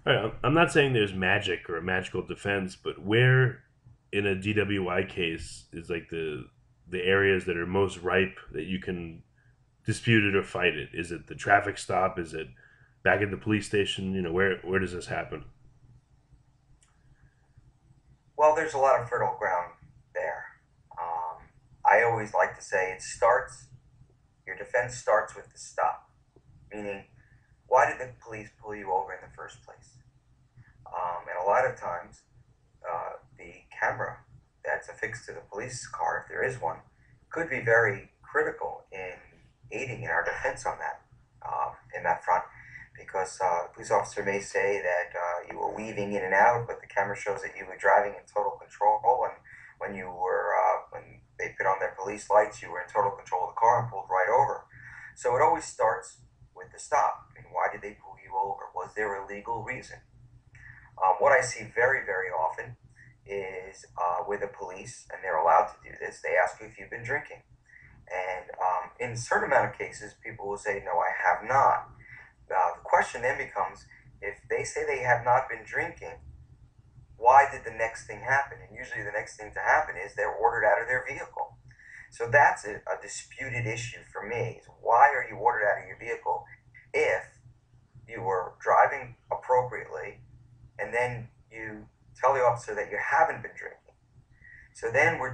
All right, I'm not saying there's magic or a magical defense, but where in a DWI case is like the areas that are most ripe that you can dispute it or fight it? Is it the traffic stop? Is it back at the police station? Where does this happen? Well, there's a lot of fertile ground there. Um, I always like to say your defense starts with the stop, meaning, why did the police pull you over in the first place? And a lot of times, the camera that's affixed to the police car, if there is one, could be very critical in aiding in our defense on that, in that front, because the police officer may say that you were weaving in and out, but the camera shows that you were driving in total control, and when they put on their police lights, you were in total control of the car and pulled right over. So it always starts with the stop. I mean, why did they pull you over? Was there a legal reason? What I see very, very often is with the police, and they're allowed to do this, they ask you if you've been drinking. And in a certain amount of cases, people will say, no, I have not. The question then becomes, if they say they have not been drinking, why did the next thing happen? And usually the next thing to happen is they're ordered out of their vehicle. So that's a disputed issue for me. Is why are you ordered out of your vehicle if you were driving appropriately and then you tell the officer that you haven't been drinking? So then we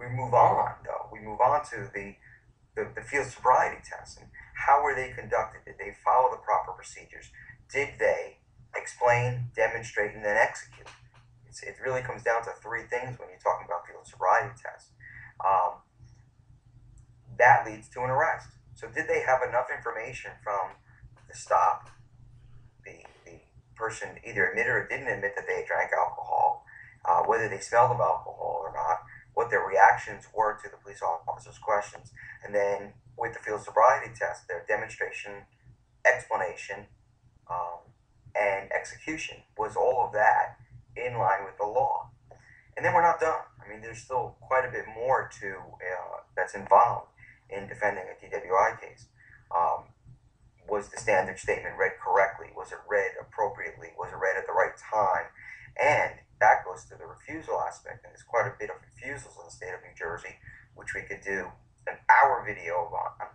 move on, though. We move on to the field sobriety test, and how were they conducted? Did they follow the proper procedures? Did they explain, demonstrate, and then execute? It really comes down to three things when you're talking about field sobriety tests. Um, that leads to an arrest. So did they have enough information from the stop? The person either admitted or didn't admit that they drank alcohol, whether they smelled of alcohol or not, what their reactions were to the police officer's questions, and then with the field sobriety test, their demonstration, explanation, um, and execution, was all of that in line with the law? And then we're not done. I mean, there's still quite a bit more to that's involved in defending a DWI case. Was the standard statement read correctly? Was it read appropriately? Was it read at the right time? And that goes to the refusal aspect, and there's quite a bit of refusals in the state of New Jersey, which we could do an hour video on.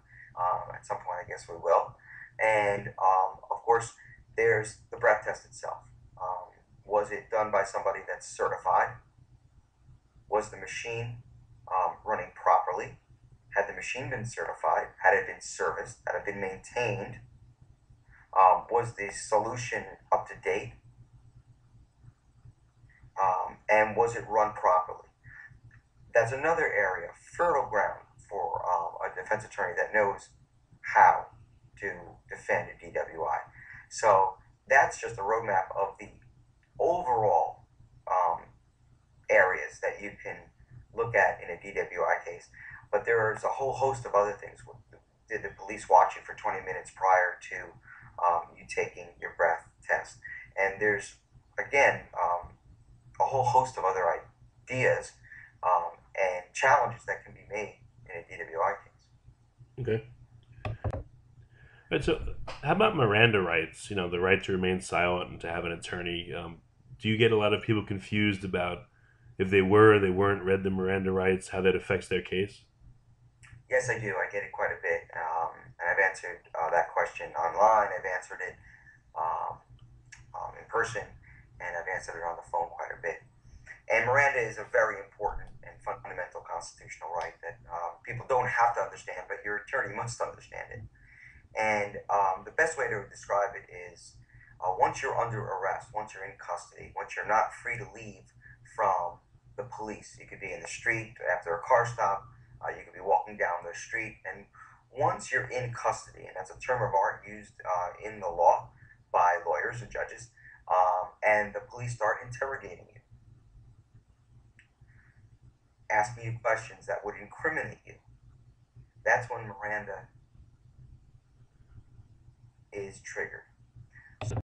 At some point, I guess we will. And of course, there's the breath test itself. Was it done by somebody that's certified? Was the machine running properly? Had the machine been certified? Had it been serviced? Had it been maintained? Was the solution up to date? And was it run properly? That's another area, fertile ground for a defense attorney that knows how to defend a DWI. So that's just a roadmap of the overall um, areas that you can look at in a DWI case. But there's a whole host of other things. Did the police watch you for 20 minutes prior to you taking your breath test? And there's, again, a whole host of other ideas and challenges that can be made in a DWI case. Okay. Right, so how about Miranda rights? The right to remain silent and to have an attorney. Do you get a lot of people confused about if they were or they weren't read the Miranda rights, how that affects their case? Yes, I do. I get it quite a bit. And I've answered that question online. I've answered it um, in person, and I've answered it on the phone quite a bit. And Miranda is a very important and fundamental constitutional right that people don't have to understand, but your attorney must understand it. And the best way to describe it is once you're under arrest, once you're in custody, once you're not free to leave from the police, you could be in the street after a car stop, you could be walking down the street, and once you're in custody, and that's a term of art used in the law by lawyers and judges, and the police start interrogating you, asking you questions that would incriminate you, that's when Miranda is triggered.